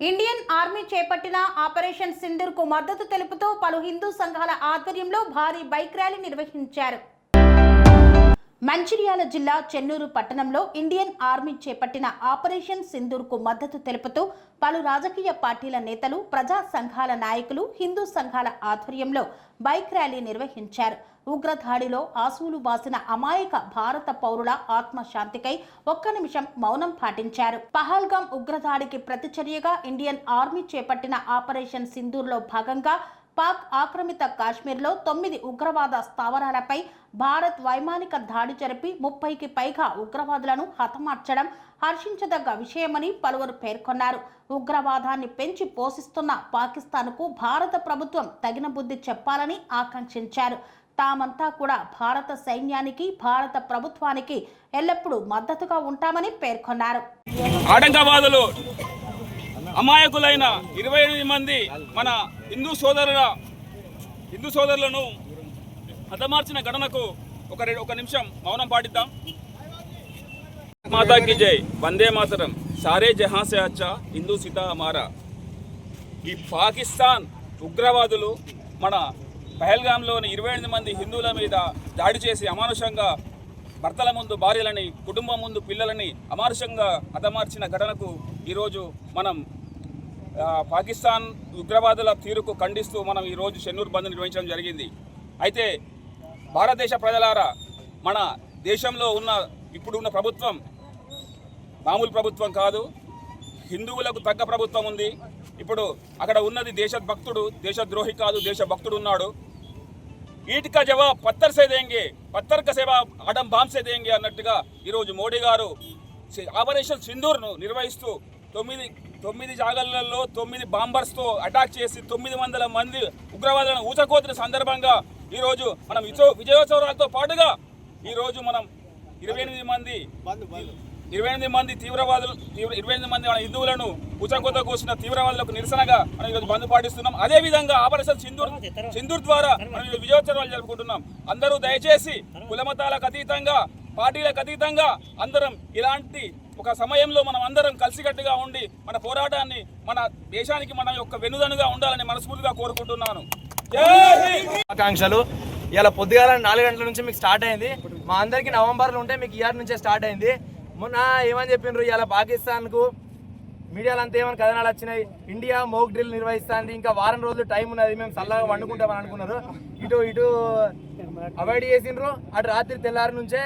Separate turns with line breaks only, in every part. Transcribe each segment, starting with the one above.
Indian army చేపట్టిన operation Sindoor కు మద్దతు తెలుపుతూ పలు హిందూ సంఘాల ఆధ్వర్యంలో భారీ బైక్ ర్యాలీ నిర్వహించారు. మంచిర్యాల జిల్లా చెన్నూరు పట్టణంలో ఇండియన్ ఆర్మీ చేపట్టిన ఆపరేషన్ సింధూర్ కు మద్దతు తెలుపుతూ పలు రాజకీయ పార్టీల నేతలు, ప్రజా సంఘాల నాయకులు, హిందూ సంఘాల ఆధ్వర్యంలో బైక్ ర్యాలీ నిర్వహించారు. ఉగ్రదాడిలో ఆసువులు బాసిన అమాయక భారత పౌరుల ఆత్మశాంతికై ఒక్క నిమిషం మౌనం పాటించారు. పహల్గామ్ ఉగ్రదాడికి ప్రతిచర్యగా ఇండియన్ ఆర్మీ చేపట్టిన ఆపరేషన్ సింధూర్లో భాగంగా పాక్ ఆక్రమిత కాశ్మీర్లో 9 ఉగ్రవాద స్థావరాలపై భారత్ వైమానిక దాడి జరిపి 30కి పైగా ఉగ్రవాదులను హతమార్చడం హర్షించదగ్గ విషయమని పలువురు పేర్కొన్నారు. ఉగ్రవాదాన్ని పెంచి పోషిస్తున్న పాకిస్తాన్కు భారత ప్రభుత్వం తగిన బుద్ధి చెప్పాలని ఆకాంక్షించారు. తామంతా కూడా భారత సైన్యానికి, భారత ప్రభుత్వానికి ఎల్లప్పుడూ మద్దతుగా ఉంటామని పేర్కొన్నారు.
ఆటంకవాదులు అమాయకులైన 28 మంది మన హిందూ సోదరులను హతమార్చిన ఘటనకు ఒక నిమిషం మౌనం పాటిద్దాం. మాతా కీ జై, వందే మాతరం, సారే జహాं से अच्छा హిందూ సీతా హమారా. ఈ పాకిస్తాన్ ఉగ్రవాదులు మన పహల్గామ్లోని 28 మంది హిందువుల మీద దాడి చేసి అమానుషంగా భర్తల ముందు భార్యలని, కుటుంబం ముందు పిల్లలని అమానుషంగా హతమార్చిన ఘటనకు ఈరోజు మనం పాకిస్తాన్ ఉగ్రవాదుల తీరుకు ఖండిస్తూ మనం ఈరోజు చెన్నూరు బంద్ నిర్వహించడం జరిగింది. అయితే భారతదేశ ప్రజలారా, మన దేశంలో ఇప్పుడున్న ప్రభుత్వం మామూలు ప్రభుత్వం కాదు, హిందువులకు తగ్గ ప్రభుత్వం ఉంది. ఇప్పుడు అక్కడ ఉన్నది దేశభక్తుడు, దేశద్రోహి కాదు, దేశభక్తుడు ఉన్నాడు. ఈట్ కా జవాబ్ పత్తర్ సే దేంగే, పత్తర్ కా జవాబ్ ఆటం బాంబ్ సే దేంగే అన్నట్టుగా ఈరోజు మోడీ గారు ఆపరేషన్ సింధూర్ను నిర్వహిస్తూ 9 జాగాలలో 9 బాంబర్స్తో అటాక్ చేసి 900 మంది ఉగ్రవాదులను ఊచకోతున్న సందర్భంగా ఈరోజు మనం విజయోత్సవాలతో పాటుగా ఈరోజు మనం 28 మంది తీవ్రవాదులు 28 మంది మన హిందువులను ఊచకోత కోసిన తీవ్రవాదులకు నిరసనగా మనం ఈరోజు బంద్ పాటిస్తున్నాం. అదేవిధంగా ఆపరేషన్ సింధూర్ ద్వారా మనం విజయోత్సవాలు జరుపుకుంటున్నాం. అందరూ దయచేసి కులమతాలకు అతీతంగా, పార్టీలకు అతీతంగా అందరం ఇలాంటి ఒక సమయంలో మనం అందరం కలిసికట్టుగా ఉండి మన పోరాటాన్ని, మన దేశానికి మన యొక్క వెన్నుదన్నుగా ఉండాలని మనస్ఫూర్తిగా కోరుకుంటున్నాను.
ఆకాంక్షలు. ఇలా పొద్దుగాల 4 గంటల నుంచి మీకు స్టార్ట్ అయింది. మా అందరికి నవంబర్లో ఉంటే మీకు ఇయర్ నుంచే స్టార్ట్ అయింది. మొన్న ఏమని చెప్పిండ్రు, ఇలా పాకిస్తాన్కు మీడియాలంతా ఏమైనా కథనాలు వచ్చినాయి, ఇండియా మోక్ డ్రిల్ నిర్వహిస్తుంది, ఇంకా వారం రోజులు టైం ఉన్నది, మేము చల్లగా వండుకుంటామని అనుకున్నారు. ఇటు అవాయిడ్ చేసిండ్రు. అటు రాత్రి తెల్లారి నుంచే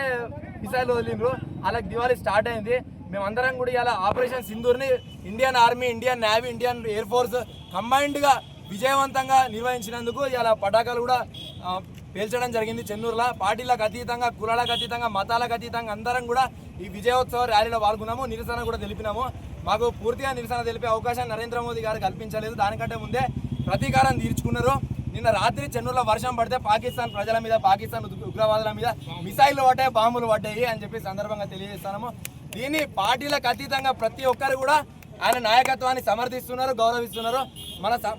మిసైల్ వదిలిండ్రు. అలాగే దివాళీ స్టార్ట్ అయింది. మేమందరం కూడా ఇలా ఆపరేషన్ సింధూర్ని Indian army, Indian navy, Indian air force కంబైన్డ్గా విజయవంతంగా నిర్వహించినందుకు ఇలా పటాకాలు కూడా పేల్చడం జరిగింది చెన్నూరులో. పార్టీలకు అతీతంగా, కులాలకు అతీతంగా, మతాలకు అతీతంగా అందరం కూడా ఈ విజయోత్సవ ర్యాలీలో పాల్గొన్నాము. నిరసన కూడా తెలిపినాము. మాకు పూర్తిగా నిరసన తెలిపే అవకాశం నరేంద్ర మోదీ గారు కల్పించలేదు. దానికంటే ముందే ప్రతీకారం తీర్చుకున్నారు. నిన్న రాత్రి చెన్నూరులో వర్షం పడితే పాకిస్తాన్ ప్రజల మీద, పాకిస్తాన్ ఉగ్రవాదుల మీద మిసైళ్లు పడ్డాయి, బాంబులు పడ్డాయి అని చెప్పి సందర్భంగా తెలియజేస్తున్నాము. దీన్ని పార్టీలకు అతీతంగా ప్రతి ఒక్కరు కూడా ఆయన నాయకత్వాన్ని సమర్థిస్తున్నారు, గౌరవిస్తున్నారు.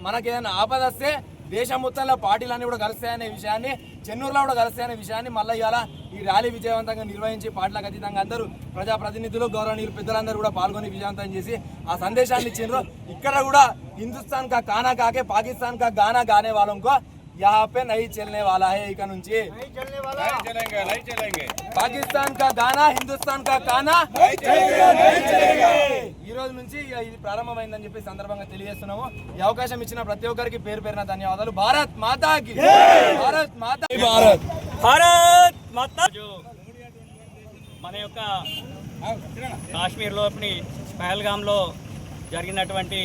మనకి ఏదైనా ఆపద వస్తే దేశం మొత్తంలో పార్టీలన్నీ కూడా కలుస్తాయనే విషయాన్ని, చెన్నూరులో కూడా కలుస్తాయనే విషయాన్ని మళ్ళీ ఇవాళ ఈ ర్యాలీ విజయవంతంగా నిర్వహించి పార్టీలకు అతీతంగా అందరూ ప్రజాప్రతినిధులు, గౌరవనీయులు, పెద్దలందరూ కూడా పాల్గొని విజయవంతం చేసి ఆ సందేశాన్ని ఇచ్చిండ్రు. ఇక్కడ కూడా హిందుస్థాన్ కా కానా కాకే పాకిస్తాన్ కా గానా గానే వాళ్ళంకో यहाँ पे नहीं चलने वाला है. इक नुंची పాకిస్తాన్ కా గానా, హిందుస్థాన్ కా కానా ఈ రోజు నుంచి ఇది ప్రారంభమైందని చెప్పి సందర్భంగా తెలియజేస్తున్నాము. ఈ అవకాశం ఇచ్చిన ప్రతి ఒక్కరికి పేరు పేరున ధన్యవాదాలు. భారత్ మాతా కి, భారత్ మాతా,
భారత్ మాతా. మన యొక్క కాశ్మీర్లోని పహల్గామ్లో జరిగినటువంటి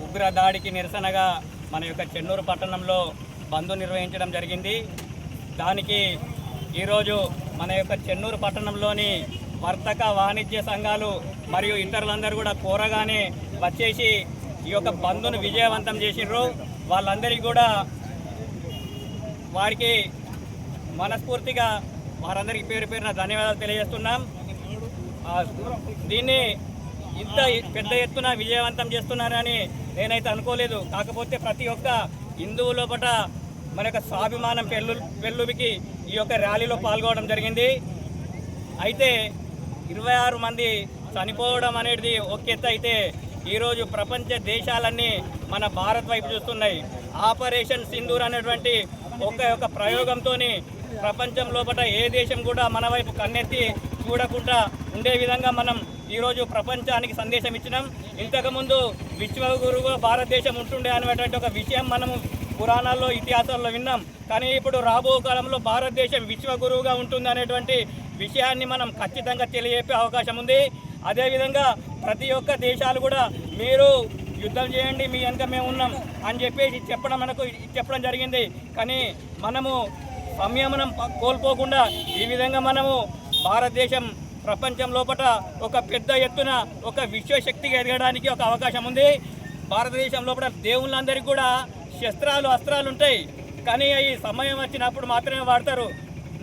ఉగ్ర దాడికి నిరసనగా మన యొక్క చెన్నూరు పట్టణంలో బంద్ నిర్వహించడం జరిగింది. దానికి ఈరోజు మన యొక్క చెన్నూరు పట్టణంలోని వర్తక వాణిజ్య సంఘాలు మరియు ఇతరులందరూ కూడా కోరగానే వచ్చేసి ఈ యొక్క బంద్ను విజయవంతం చేసిర్రు. వాళ్ళందరికీ కూడా వారికి మనస్ఫూర్తిగా వారందరికీ పేరు పేరున ధన్యవాదాలు తెలియజేస్తున్నాం. దీన్ని ఇంత పెద్ద ఎత్తున విజయవంతం చేస్తున్నారని నేనైతే అనుకోలేదు. కాకపోతే ప్రతి ఒక్క హిందువు లోపల మన యొక్క స్వాభిమానం పెళ్ళుబికి ఈ యొక్క ర్యాలీలో పాల్గొనడం జరిగింది. అయితే 26 మంది చనిపోవడం అనేది ఒక ఎత్తు అయితే ఈరోజు ప్రపంచ దేశాలన్నీ మన భారత్ వైపు చూస్తున్నాయి. ఆపరేషన్ సింధూర్ అనేటువంటి ఒక ప్రయోగంతో ప్రపంచం లోపల ఏ దేశం కూడా మన వైపు కన్నెత్తి చూడకుండా ఉండే విధంగా మనం ఈరోజు ప్రపంచానికి సందేశం ఇచ్చినాం. ఇంతకుముందు విశ్వగురువుగా భారతదేశం ఉంటుండే అనేటువంటి ఒక విషయం మనము పురాణాల్లో ఇతిహాసాల్లో విన్నాం. కానీ ఇప్పుడు రాబో కాలంలో భారతదేశం విశ్వగురువుగా ఉంటుంది అనేటువంటి విషయాన్ని మనం ఖచ్చితంగా తెలియజెప్పే అవకాశం ఉంది. అదేవిధంగా ప్రతి ఒక్క దేశాలు కూడా మీరు యుద్ధం చేయండి, మీ వెనక మేము ఉన్నాం అని చెప్పేసి చెప్పడం జరిగింది. కానీ మనము సంయమనం కోల్పోకుండా ఈ విధంగా మనము భారతదేశం ప్రపంచం లోపల ఒక పెద్ద ఎత్తున ఒక విశ్వశక్తిగా ఎదగడానికి ఒక అవకాశం ఉంది. భారతదేశం లోపల దేవుళ్ళందరికీ కూడా అస్త్రాలు ఉంటాయి. కానీ ఈ సమయం వచ్చినప్పుడు మాత్రమే వాడతారు.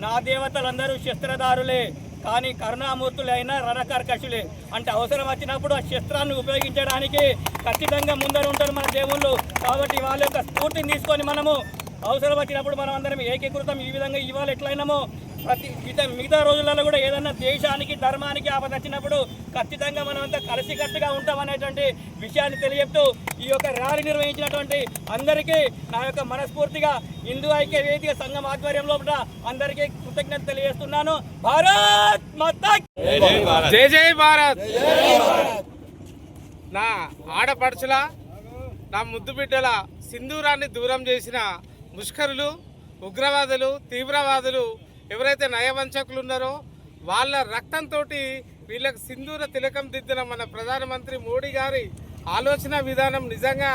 నా దేవతలందరూ శస్త్రధారులే, కానీ కరుణామూర్తులైన రణకర్కశులే. అంటే అవసరం వచ్చినప్పుడు ఆ శస్త్రాన్ని ఉపయోగించడానికి ఖచ్చితంగా ముందర ఉంటారు మన దేవుళ్ళు. కాబట్టి వాళ్ళ యొక్క స్ఫూర్తిని తీసుకొని మనము అవసరం వచ్చినప్పుడు మనం అందరం ఏకీకృతం ఈ విధంగా ఇవాళ ఎట్లయినామో మిగతా రోజులలో కూడా ఏదన్నా దేశానికి ధర్మానికి ఆపద వచ్చినప్పుడు ఖచ్చితంగా మనం అంతా కలిసికట్టుగా ఉంటామనేటువంటి విషయాన్ని తెలియజేస్తూ ఈ యొక్క ర్యాలీ నిర్వహించినటువంటి అందరికీ నా యొక్క మనస్ఫూర్తిగా హిందూ ఐక్య వేదిక సంఘం ఆధ్వర్యంలో అందరికీ కృతజ్ఞత తెలియజేస్తున్నాను. భారత్ మాతా
జై జై భారత్. నా ఆడపడుచుల, నా ముద్దు బిడ్డల సింధూరాన్ని దూరం చేసిన ముష్కరులు, ఉగ్రవాదులు, తీవ్రవాదులు ఎవరైతే నయవంచకులు ఉన్నారో వాళ్ళ రక్తంతో వీళ్ళకి సింధూర తిలకం దిద్దిన మన ప్రధానమంత్రి మోడీ గారి ఆలోచన విధానం నిజంగా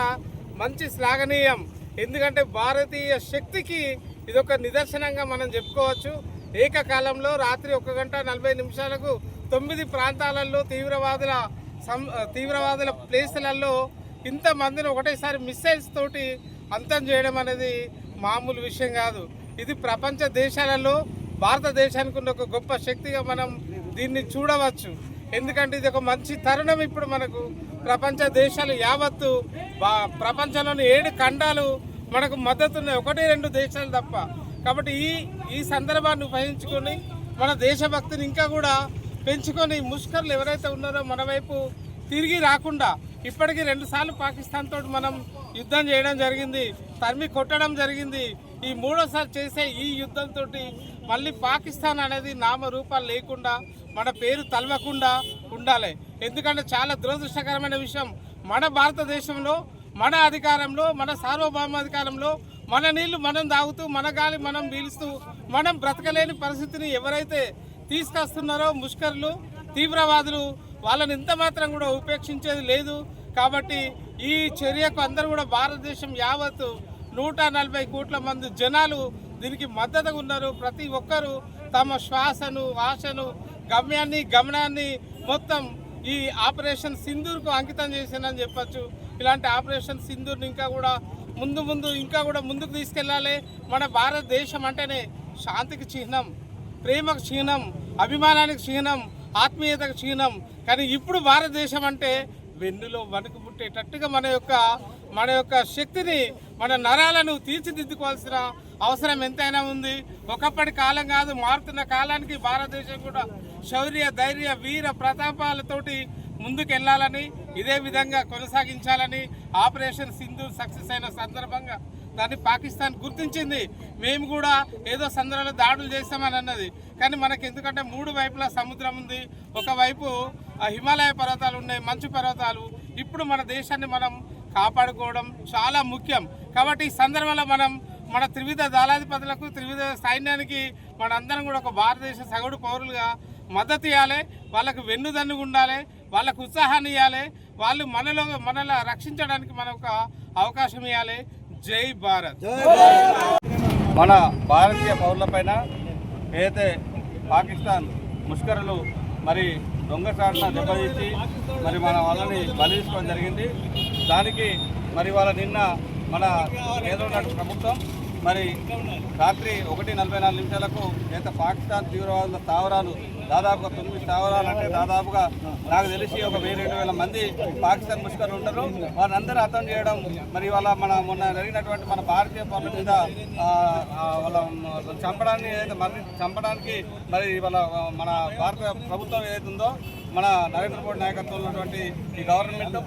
మంచి శ్లాఘనీయం. ఎందుకంటే భారతీయ శక్తికి ఇదొక నిదర్శనంగా మనం చెప్పుకోవచ్చు. ఏకకాలంలో రాత్రి 1:40 9 ప్రాంతాలలో తీవ్రవాదుల ప్లేసులలో ఇంతమందిని ఒకటేసారి మిస్సైల్స్ తోటి అంతం చేయడం అనేది మామూలు విషయం కాదు. ఇది ప్రపంచ దేశాలలో భారతదేశానికి ఉన్న ఒక గొప్ప శక్తిగా మనం దీన్ని చూడవచ్చు. ఎందుకంటే ఇది ఒక మంచి తరుణం. ఇప్పుడు మనకు ప్రపంచ దేశాలు యావత్తు ప్రపంచంలోని 7 ఖండాలు మనకు మద్దతున్నాయి, 1-2 దేశాలు తప్ప. కాబట్టి ఈ సందర్భాన్ని ఉపయోగించుకొని మన దేశభక్తిని ఇంకా కూడా పెంచుకొని ముష్కర్లు ఎవరైతే ఉన్నారో మన వైపు తిరిగి రాకుండా, ఇప్పటికీ 2 సార్లు పాకిస్తాన్ తోటి మనం యుద్ధం చేయడం జరిగింది, తరిమి కొట్టడం జరిగింది. ఈ 3వసారి చేసే ఈ యుద్ధంతో మళ్ళీ పాకిస్తాన్ అనేది నామరూపాలు లేకుండా మన పేరు తలవకుండా ఉండాలి. ఎందుకంటే చాలా దురదృష్టకరమైన విషయం, మన భారతదేశంలో మన అధికారంలో, మన సార్వభౌమాధికారంలో మన నీళ్లు మనం తాగుతూ, మన గాలి మనం పీలుస్తూ మనం బ్రతకలేని పరిస్థితిని ఎవరైతే తీసుకొస్తున్నారో ముష్కరులు, తీవ్రవాదులు, వాళ్ళని ఇంత మాత్రం కూడా ఉపేక్షించేది లేదు. కాబట్టి ఈ చర్యకు అందరూ కూడా భారతదేశం యావత్తు 140 కోట్ల మంది జనాలు దీనికి మద్దతుగా ఉన్నారు. ప్రతి ఒక్కరూ తమ శ్వాసను, ఆశను, గమనాన్ని మొత్తం ఈ ఆపరేషన్ సింధూర్కు అంకితం చేసిందని చెప్పచ్చు. ఇలాంటి ఆపరేషన్ సింధూర్ని ఇంకా కూడా ముందుకు తీసుకెళ్ళాలి. మన భారతదేశం అంటేనే శాంతికి చిహ్నం, ప్రేమకు చిహ్నం, అభిమానానికి చిహ్నం, ఆత్మీయతకు చిహ్నం. కానీ ఇప్పుడు భారతదేశం అంటే వెన్నులో వణుకు పుట్టేటట్టుగా మన యొక్క శక్తిని, మన నరాలను తీర్చిదిద్దుకోవాల్సిన అవసరం ఎంతైనా ఉంది. ఒకప్పటి కాలం కాదు, మారుతున్న కాలానికి భారతదేశం కూడా శౌర్య, ధైర్య, వీర ప్రతాపాలతోటి ముందుకెళ్లాలని, ఇదే విధంగా కొనసాగించాలని ఆపరేషన్ సింధూర్ సక్సెస్ అయిన సందర్భంగా దాన్ని పాకిస్తాన్ గుర్తించింది. మేము కూడా ఏదో సందర్భంలో దాడులు చేస్తామని అన్నది. కానీ మనకి ఎందుకంటే 3 వైపులా సముద్రం ఉంది, ఒకవైపు హిమాలయ పర్వతాలు ఉన్నాయి, మంచు పర్వతాలు. ఇప్పుడు మన దేశాన్ని మనం కాపాడుకోవడం చాలా ముఖ్యం. కాబట్టి ఈ సందర్భంలో మనం మన త్రివిధ దళాధిపతులకు, త్రివిధ సైన్యానికి మనందరం కూడా ఒక భారతదేశ సగటు పౌరులుగా మద్దతు ఇవ్వాలి. వాళ్ళకు వెన్నుదన్నుగా ఉండాలి, వాళ్ళకు ఉత్సాహాన్ని ఇవ్వాలి, వాళ్ళు మనలా రక్షించడానికి మనం ఒక అవకాశం ఇవ్వాలి. జై భారత్.
మన భారతీయ పౌరులపైన ఏదైతే పాకిస్తాన్ ముష్కరులు మరి దొంగచాటున దెబ్బతీసి మరి మన వాళ్ళని బలి తీసుకోవడం జరిగింది. దానికి మరి వాళ్ళ నిన్న మన కేంద్ర ప్రభుత్వం మరి రాత్రి 1:44 అయితే పాకిస్తాన్ తీవ్రవాదుల స్థావరాలు దాదాపుగా 9 స్థావరాలు, అంటే దాదాపుగా నాకు తెలిసి ఒక 1000-2000 మంది పాకిస్తాన్ ముష్కరులు ఉంటారు. వాళ్ళందరూ హతం చేయడం, మరి వాళ్ళ మొన్న జరిగినటువంటి మన భారతీయ పౌరుల మీద వాళ్ళ చంపడానికి మరి వాళ్ళ మన భారత ప్రభుత్వం ఏదైతే ఉందో, మన నరేంద్ర మోడీ నాయకత్వంలో ఉన్నటువంటి ఈ గవర్నమెంట్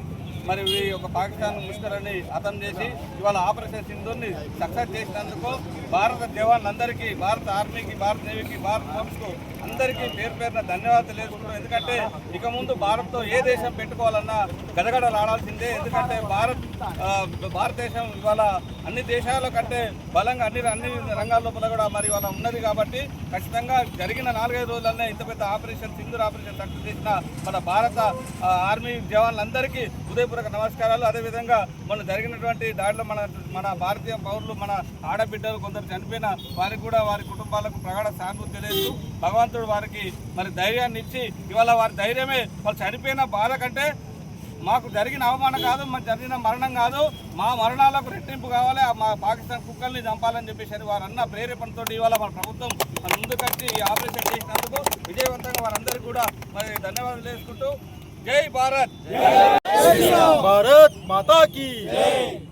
మరి ఈ యొక్క పాకిస్తాన్ ముష్కరని అతను చేసి ఇవాళ ఆపరేషన్ సింధూర్ని సక్సెస్ చేసినందుకు భారత జవాన్లందరికీ, భారత ఆర్మీకి, భారత నేవీకి, భారత ఫోర్స్కు అందరికీ పేరు పేరున ధన్యవాదాలు తెలియజేసుకుంటాం. ఎందుకంటే ఇక ముందు భారత్తో ఏ దేశం పెట్టుకోవాలన్నా గడగడలాడాల్సిందే. ఎందుకంటే భారతదేశం ఇవాళ అన్ని దేశాల కంటే బలంగా అన్ని రంగాల్లో కూడా మరి ఇవాళ ఉన్నది. కాబట్టి ఖచ్చితంగా జరిగిన 4-5 రోజులనే ఇంత పెద్ద ఆపరేషన్ సింధూర్ ఆపరేషన్ సక్సెస్ చేసిన మన భారత ఆర్మీ జవాన్లందరికీ హృదయపూర్వక నమస్కారాలు. అదేవిధంగా మొన్న జరిగినటువంటి దాడిలో మన భారతీయ పౌరులు, మన ఆడబిడ్డలు కొందరు చనిపోయిన వారికి కూడా, వారి కుటుంబాలకు ప్రగాఢ సానుభూతి తెలియజేస్తూ భగవంతుడు వారికి మరి ధైర్యాన్ని ఇచ్చి ఇవాళ వారి ధైర్యమే వాళ్ళు చనిపోయిన బాధ కంటే మాకు జరిగిన అవమానం కాదు, మాకు జరిగిన మరణం కాదు, మా మరణాలకు రెట్టింపు కావాలి, మా పాకిస్తాన్ కుక్కల్ని చంపాలని చెప్పేసి వారన్న ప్రేరేపణతో ఇవాళ మన ప్రభుత్వం మన ముందుకొచ్చి ఈ ఆపరేషన్ చేసినందుకు విజయవంతంగా వారందరికీ కూడా మరి ధన్యవాదాలు చేసుకుంటూ జై భారత్,
భారత్ మాతాకి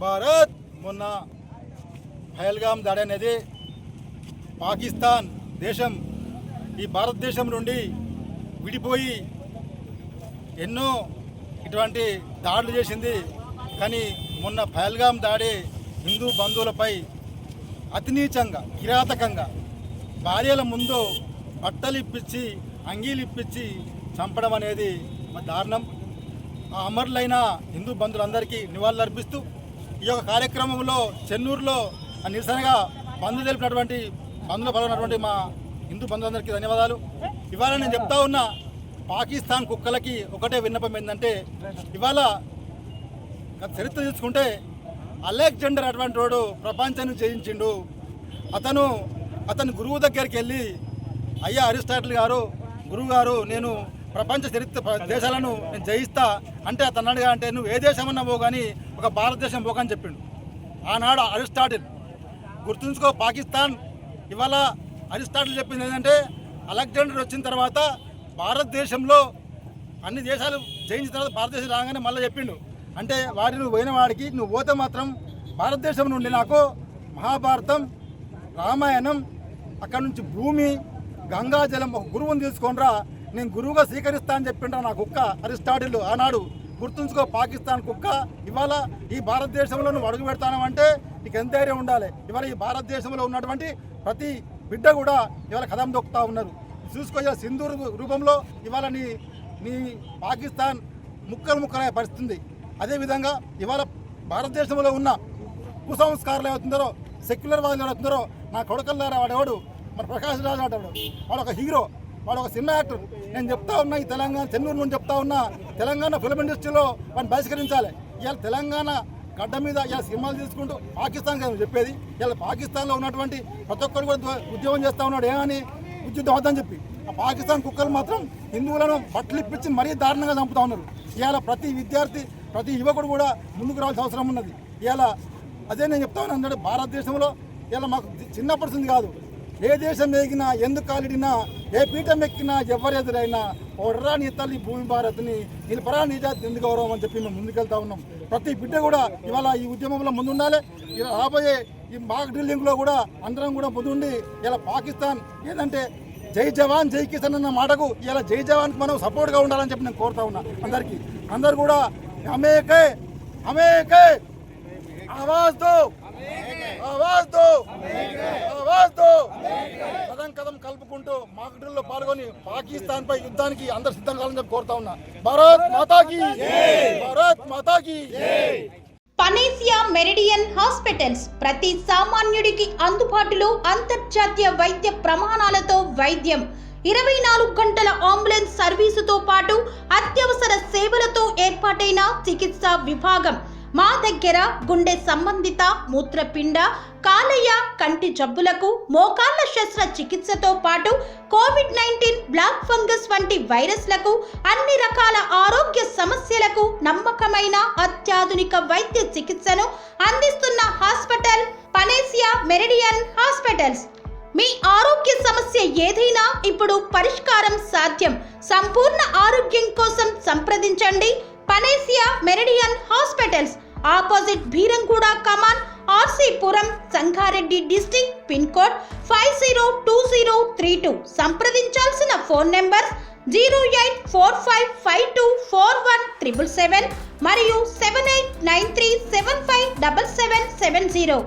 భారత్. మొన్న పహల్గామ్ దాడి అనేది పాకిస్తాన్ దేశం ఈ భారతదేశం నుండి విడిపోయి ఎన్నో ఇటువంటి దాడులు చేసింది. కానీ మొన్న పహల్గామ్ దాడి హిందూ బంధువులపై అతి నీచంగా, కిరాతకంగా భార్యల ముందు బట్టలు ఇప్పించి, అంగీలు ఇప్పించి చంపడం అనేది దారుణం. ఆ అమరులైన హిందూ బంధువులందరికీ నివాళులర్పిస్తూ ఈ యొక్క కార్యక్రమంలో చెన్నూరులో నిరసనగా బంధు తెలిపినటువంటి బంధువులు పాల్గొన్నటువంటి మా హిందూ బంధువులందరికీ ధన్యవాదాలు. ఇవాళ నేను చెప్తా ఉన్నా, పాకిస్తాన్ కుక్కలకి ఒకటే విన్నపం ఏంటంటే, ఇవాళ చరిత్ర చూసుకుంటే అలెగ్జాండర్ అటువంటి వాడు ప్రపంచాన్ని జయించిండు. అతను గురువు దగ్గరికి వెళ్ళి, అయ్యా అరిస్టాటిల్ గారు, గురువు గారు, నేను ప్రపంచ చరిత్ర దేశాలను నేను జయిస్తా అంటే అతను అడిగా అంటే నువ్వు ఏ దేశమన్నా పో కానీ ఒక భారతదేశం పోకని చెప్పిండు ఆనాడు అరిస్టాటిల్. గుర్తుంచుకో, పాకిస్తాన్ ఇవాళ అరిస్టాటిల్ చెప్పింది ఏంటంటే, అలెగ్జాండర్ వచ్చిన తర్వాత భారతదేశంలో అన్ని దేశాలు జయించిన తర్వాత భారతదేశం రాగానే మళ్ళీ చెప్పిండు అంటే వాడిని నువ్వు పోయిన వాడికి నువ్వు పోతే మాత్రం భారతదేశం నుండి నాకు మహాభారతం, రామాయణం, అక్కడ నుంచి భూమి, గంగాజలం, ఒక గురువుని తీసుకోనరా, నేను గురువుగా స్వీకరిస్తా అని చెప్పిండ్రా నా కుక్క అరిస్టాటిల్ ఆనాడు. గుర్తుంచుకో, పాకిస్తాన్ కుక్క ఇవాళ ఈ భారతదేశంలో నువ్వు అడుగు పెడతానంటే నీకు ఎంత ధైర్యం ఉండాలి. ఇవాళ ఈ భారతదేశంలో ఉన్నటువంటి ప్రతి బిడ్డ కూడా ఇవాళ కదం దొక్కుతూ ఉన్నారు. చూసుకో, సింధూర్ రూపంలో ఇవాళ నీ పాకిస్తాన్ ముక్కలయ్యే పరిస్థితి. అదేవిధంగా ఇవాళ భారతదేశంలో ఉన్న కుసంస్కారాలు ఏమవుతుందో, సెక్యులర్ వాదులు ఏమవుతుందో, నా కొడుకల్లారా వాడేవాడు మన ప్రకాష్ రాజ్ ఆడవాడు, వాడు ఒక హీరో, వాడు ఒక సినిమా యాక్టర్. నేను చెప్తా ఉన్నా, ఈ తెలంగాణ చెన్నూరు నుంచి చెప్తా ఉన్నా, తెలంగాణ ఫిల్మ్ ఇండస్ట్రీలో వాడిని బహిష్కరించాలి. ఇవాళ తెలంగాణ గడ్డ మీద ఇలా సినిమాలు తీసుకుంటూ పాకిస్తాన్ చెప్పేది. ఇలా పాకిస్తాన్లో ఉన్నటువంటి ప్రతి ఒక్కరు కూడా ఉద్యోగం చేస్తూ ఉన్నాడు, ఏమని ఉద్యుద్ధం అవుతుందని చెప్పి. ఆ పాకిస్తాన్ కుక్కలు మాత్రం హిందువులను బట్టలు ఇప్పించి మరీ దారుణంగా చంపుతూ ఉన్నారు. ఇవాళ ప్రతి విద్యార్థి, ప్రతి యువకుడు కూడా ముందుకు రావాల్సిన అవసరం ఉన్నది. ఇవాళ అదే నేను చెప్తా ఉన్నాను, అంటే భారతదేశంలో ఇలా మాకు చిన్నప్పటి కాదు, ఏ దేశం ఎగినా, ఎందుకు కాలిడినా, ఏ పీఠం ఎక్కినా, ఎవరు ఎదురైనా ఒర్రా నీ తల్లి భూమి భారత్ని నిలపరా నీ జాతి ఎందుకు గౌరవం అని చెప్పి మేము ముందుకెళ్తా ఉన్నాం. ప్రతి బిడ్డ కూడా ఇవాళ ఈ ఉద్యమంలో ముందు ఉండాలి. ఇలా రాబోయే ఈ మాక్ డ్రిల్లింగ్లో కూడా అందరం కూడా ముందుండి ఇలా పాకిస్తాన్ ఏదంటే జై జవాన్ జై కిసాన్ అన్న మాటకు ఇలా జై జవాన్కి మనం సపోర్ట్గా ఉండాలని చెప్పి నేను కోరుతా ఉన్నా అందరికీ. అందరు కూడా హమేకే హమేకే ఆవాజ్ దో, ఆవాజ్ దో, ఆవాజ్ దో, కదం కదం కలుపుకుంటూ మాక్ డ్రిల్లో పాల్గొని పాకిస్తాన్ పై యుద్ధానికి అందరు సిద్ధం కావాలని చెప్పి కోరుతా ఉన్నా. భారత్ మాతాకి, భారత్ మాతాకి.
పనేసియా మెరిడియన్ హాస్పిటల్స్ ప్రతి సామాన్యుడికి అందుబాటులో అంతర్జాతీయ వైద్య ప్రమాణాలతో వైద్యం, 24 గంటల అంబులెన్స్ సర్వీసుతో పాటు అత్యవసర సేవలతో ఏర్పాటైన చికిత్సా విభాగం. మా దగ్గర గుండె సంబంధిత, మూత్రపిండ, కాలేయ, కంటి జబ్బులకు, మోకాళ్ల శస్త్ర చికిత్సతో పాటు కోవిడ్-19, బ్లాక్ ఫంగస్ వంటి వైరస్లకు, అన్ని రకాల ఆరోగ్య సమస్యలకు నమ్మకమైన అత్యాధునిక వైద్య చికిత్సను అందిస్తున్న హాస్పిటల్ పనేసియా మెరిడియన్ హాస్పిటల్స్. మీ ఆరోగ్య సమస్య ఏదైనా ఇప్పుడు పరిష్కారం సాధ్యం. సంపూర్ణ ఆరోగ్యం కోసం సంప్రదించండి Panacea Meridian hospitals, opposite Bheeramguda Kaman, RC Puram, Sangareddy district, pin code 502032. సంప్రదించాల్సిన ఫోన్ నెంబర్ 0845524177 మరియు 7893757770.